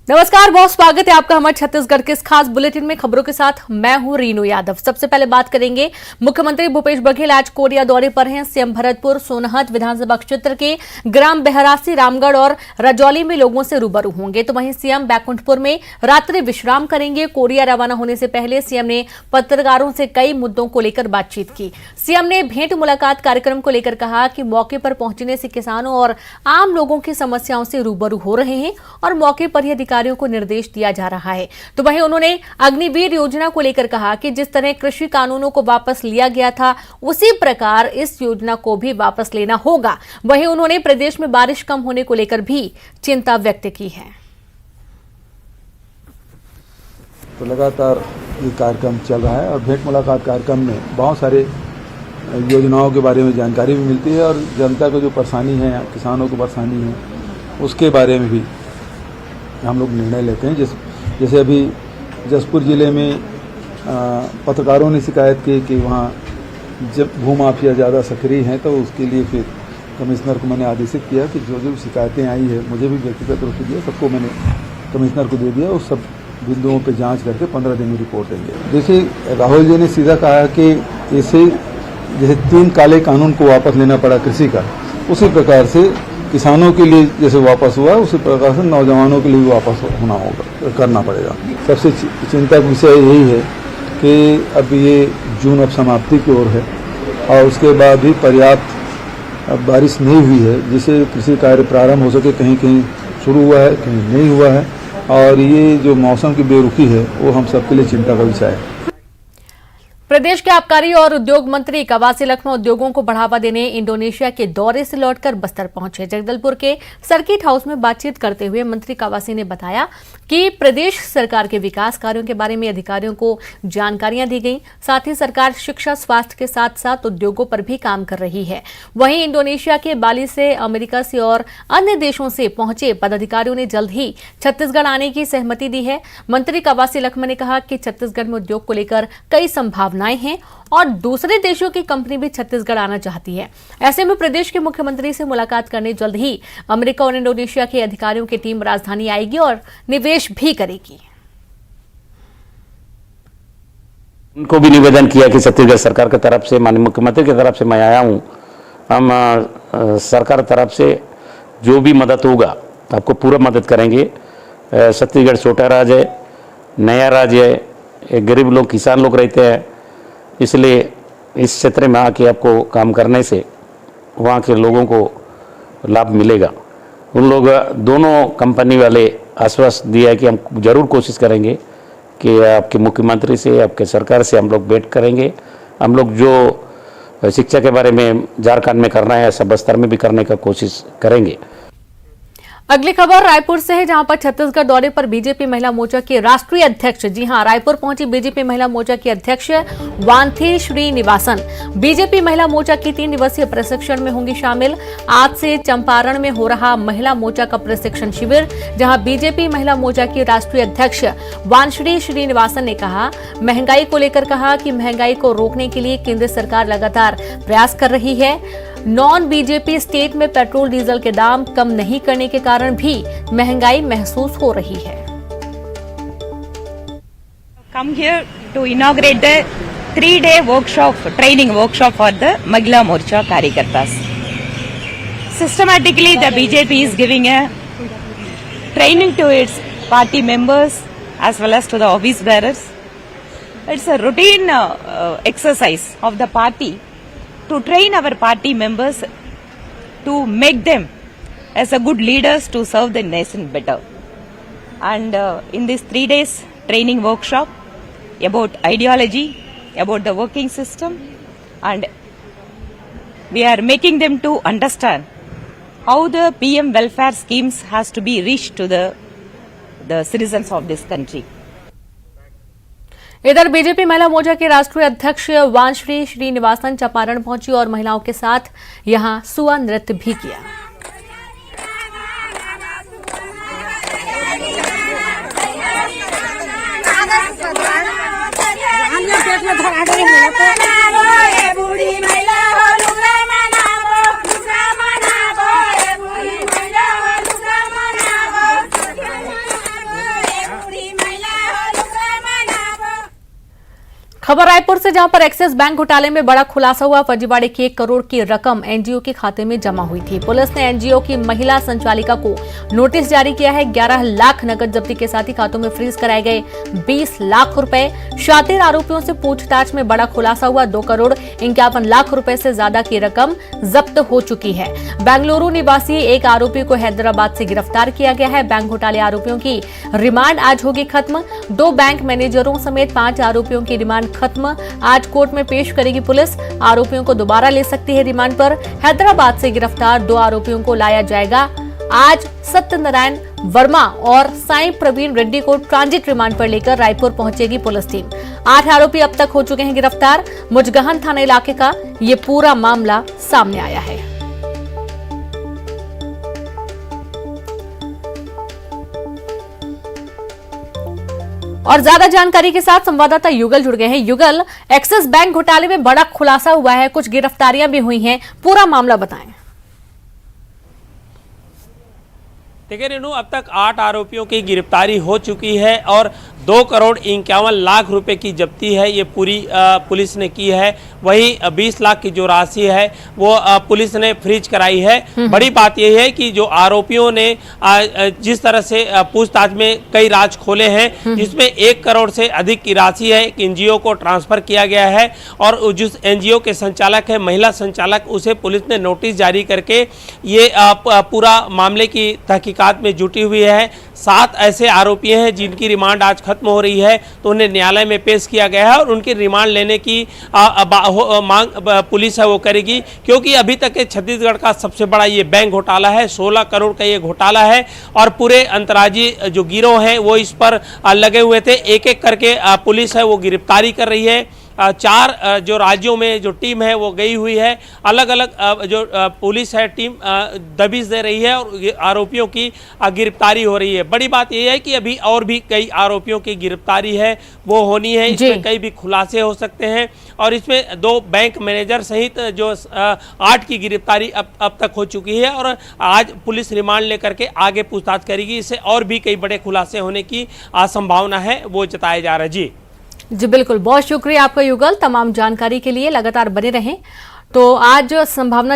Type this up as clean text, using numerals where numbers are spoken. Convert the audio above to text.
नमस्कार, बहुत स्वागत है आपका हमारे छत्तीसगढ़ के इस खास बुलेटिन में। खबरों के साथ मैं हूं रीनू यादव। सबसे पहले बात करेंगे, मुख्यमंत्री भूपेश बघेल आज कोरिया दौरे पर हैं। सीएम भरतपुर सोनहत विधानसभा क्षेत्र के ग्राम बहरासी, रामगढ़ और रजौली में लोगों से रूबरू होंगे, तो वहीं सीएम बैकुंठपुर में रात्रि विश्राम करेंगे। कोरिया रवाना होने से पहले सीएम ने पत्रकारों से कई मुद्दों को लेकर बातचीत की। सीएम ने भेंट मुलाकात कार्यक्रम को लेकर कहा कि मौके पर पहुंचने से किसानों और आम लोगों की समस्याओं से रूबरू हो रहे हैं और मौके पर ही अधिकारियों को निर्देश दिया जा रहा है। तो वहीं उन्होंने अग्निवीर योजना को लेकर कहा कि जिस तरह कृषि कानूनों को वापस लिया गया था, उसी प्रकार इस योजना को भी वापस लेना होगा। वहीं उन्होंने प्रदेश में बारिश कम होने को लेकर भी चिंता व्यक्त की है। तो लगातार ये कार्यक्रम चल रहा है और भेंट मुलाकात कार्यक्रम में बहुत सारे योजनाओं के बारे में जानकारी भी मिलती है और जनता को जो परेशानी है, किसानों को परेशानी है, उसके बारे में भी हम लोग निर्णय लेते हैं। जैसे अभी जसपुर जिले में पत्रकारों ने शिकायत की कि वहाँ जब भूमाफिया ज़्यादा सक्रिय हैं, तो उसके लिए फिर कमिश्नर को मैंने आदेशित किया कि जो जो शिकायतें आई है, मुझे भी व्यक्तिगत रूप से दिया, सबको मैंने कमिश्नर को दे दिया। उस सब बिंदुओं पे जांच करके 15 दिन में रिपोर्ट देंगे। देखिए, राहुल जी ने सीधा कहा कि इसे जैसे 3 काले कानून को वापस लेना पड़ा कृषि का, उसी प्रकार से किसानों के लिए जैसे वापस हुआ, उसी प्रकार से नौजवानों के लिए भी वापस होना होगा, करना पड़ेगा। सबसे चिंता का विषय यही है कि अब ये जून अब समाप्ति की ओर है और उसके बाद भी पर्याप्त बारिश नहीं हुई है, जिससे कृषि कार्य प्रारंभ हो सके। कहीं कहीं शुरू हुआ है, कहीं नहीं हुआ है, और ये जो मौसम की बेरुखी है वो हम सबके लिए चिंता का विषय है। प्रदेश के आबकारी और उद्योग मंत्री कवासी लखमा उद्योगों को बढ़ावा देने इंडोनेशिया के दौरे से लौटकर बस्तर पहुंचे। जगदलपुर के सर्किट हाउस में बातचीत करते हुए मंत्री कवासी ने बताया कि प्रदेश सरकार के विकास कार्यों के बारे में अधिकारियों को जानकारियां दी गई। साथ ही सरकार शिक्षा, स्वास्थ्य के साथ साथ उद्योगों पर भी काम कर रही है। वहीं इंडोनेशिया के बाली से, अमेरिका से और अन्य देशों से पहुंचे पदाधिकारियों ने जल्द ही छत्तीसगढ़ आने की सहमति दी है। मंत्री कवासी लखमा ने कहा कि छत्तीसगढ़ में उद्योग को लेकर कई संभावनाएं हैं और दूसरे देशों की कंपनी भी छत्तीसगढ़ आना चाहती है। ऐसे में प्रदेश के मुख्यमंत्री से मुलाकात करने जल्द ही अमेरिका और इंडोनेशिया के अधिकारियों की टीम राजधानी आएगी और निवेश भी करेगी। उनको भी निवेदन किया कि छत्तीसगढ़ सरकार की तरफ से, माननीय मुख्यमंत्री की तरफ से मैं आया हूं, हम सरकार तरफ से जो भी मदद होगा आपको पूरा मदद करेंगे। छत्तीसगढ़ छोटा राज्य है, नया राज्य है, गरीब लोग, किसान लोग रहते हैं, इसलिए इस क्षेत्र में आके आपको काम करने से वहाँ के लोगों को लाभ मिलेगा। उन लोग दोनों कंपनी वाले आश्वासन दिया है कि हम जरूर कोशिश करेंगे कि आपके मुख्यमंत्री से, आपके सरकार से हम लोग भेंट करेंगे। हम लोग जो शिक्षा के बारे में झारखंड में करना है, सब बस्तर में भी करने का कोशिश करेंगे। अगली खबर रायपुर से है, जहां पर छत्तीसगढ़ दौरे पर बीजेपी महिला मोर्चा के राष्ट्रीय अध्यक्ष, जी हां, रायपुर पहुंची बीजेपी महिला मोर्चा की अध्यक्ष वानथी श्रीनिवासन। बीजेपी महिला मोर्चा की 3 दिवसीय प्रशिक्षण में होंगी शामिल। आज से चंपारण में हो रहा महिला मोर्चा का प्रशिक्षण शिविर, जहां बीजेपी महिला मोर्चा की राष्ट्रीय अध्यक्ष वानश्री श्रीनिवासन ने कहा, महंगाई को लेकर कहा कि महंगाई को रोकने के लिए केंद्र सरकार लगातार प्रयास कर रही है। नॉन बीजेपी स्टेट में पेट्रोल डीजल के दाम कम नहीं करने के कारण भी महंगाई महसूस हो रही है। Come here to inaugurate the 3-day workshop, training workshop for the Mahila Morcha Karyakartas. Systematically, the BJP is giving a training to its party members as well as to the office bearers. It's a routine exercise of the party to train our party members, to make them as a good leaders to serve the nation better. And in this 3 days training workshop about ideology, about the working system, and we are making them to understand how the PM welfare schemes has to be reached to the citizens of this country. इधर BJP महिला मोर्चा के राष्ट्रीय अध्यक्ष वानश्री श्रीनिवासन चंपारण पहुंची और महिलाओं के साथ यहां सुआ नृत्य भी किया। खबर रायपुर से, जहां पर एक्सिस बैंक घोटाले में बड़ा खुलासा हुआ। फर्जीवाड़े की 1 करोड़ की रकम एनजीओ के खाते में जमा हुई थी। पुलिस ने एनजीओ की महिला संचालिका को नोटिस जारी किया है। 11 लाख नकद जब्ती के साथ ही खातों में फ्रीज कराए गए 20 लाख रुपए। शातिर आरोपियों से पूछताछ में बड़ा खुलासा हुआ। 2 करोड़ 51 लाख रुपए से ज्यादा की रकम जब्त हो चुकी है। बेंगलुरु निवासी एक आरोपी को हैदराबाद से गिरफ्तार किया गया है। बैंक घोटाले आरोपियों की रिमांड आज होगी खत्म। 2 बैंक मैनेजरों समेत 5 आरोपियों की रिमांड खत्म। आज कोर्ट में पेश करेगी पुलिस। आरोपियों को दोबारा ले सकती है रिमांड पर। हैदराबाद से गिरफ्तार 2 आरोपियों को लाया जाएगा। आज सत्यनारायण वर्मा और साईं प्रवीण रेड्डी को ट्रांजिट रिमांड पर लेकर रायपुर पहुंचेगी पुलिस टीम। 8 आरोपी अब तक हो चुके हैं गिरफ्तार। मुजगहन थाना इलाके का ये पूरा मामला सामने आया है। और ज्यादा जानकारी के साथ संवाददाता युगल जुड़ गए हैं। युगल, एक्सिस बैंक घोटाले में बड़ा खुलासा हुआ है, कुछ गिरफ्तारियां भी हुई हैं, पूरा मामला बताएं। देखिए रेनू, अब तक 8 आरोपियों की गिरफ्तारी हो चुकी है और 2 करोड़ 51 लाख रुपए की जब्ती है ये पूरी पुलिस ने की है। वही 20 लाख की जो राशि है वो पुलिस ने फ्रीज कराई है। बड़ी बात यह है कि जो आरोपियों ने जिस तरह से पूछताछ में कई राज खोले हैं, जिसमें 1 करोड़ से अधिक की राशि है एक एनजीओ को ट्रांसफर किया गया है और जिस एनजीओ के संचालक है महिला संचालक, उसे पुलिस ने नोटिस जारी करके ये पूरा मामले की तहकीकात में जुटी हुई है। 7 ऐसे आरोपी हैं जिनकी रिमांड आज खत्म हो रही है, तो उन्हें न्यायालय में पेश किया गया है और उनकी रिमांड लेने की मांग पुलिस है वो करेगी, क्योंकि अभी तक के छत्तीसगढ़ का सबसे बड़ा ये बैंक घोटाला है। 16 करोड़ का ये घोटाला है और पूरे अंतर्राज्यीय जो गिरोह हैं वो इस पर लगे हुए थे। एक एक करके पुलिस है वो गिरफ्तारी कर रही है। 4 जो राज्यों में जो टीम है वो गई हुई है। अलग अलग जो पुलिस है टीम दबिश दे रही है और आरोपियों की गिरफ्तारी हो रही है। बड़ी बात यह है कि अभी और भी कई आरोपियों की गिरफ्तारी है वो होनी है। इसमें कई भी खुलासे हो सकते हैं और इसमें 2 बैंक मैनेजर सहित जो 8 की गिरफ्तारी अब तक हो चुकी है और आज पुलिस रिमांड लेकर के आगे पूछताछ करेगी। इससे और भी कई बड़े खुलासे होने की संभावना है वो जताया जा रहा है। जी बिल्कुल, बहुत शुक्रिया आपका युगल। तमाम जानकारी के लिए लगातार बने रहें। तो आज संभावना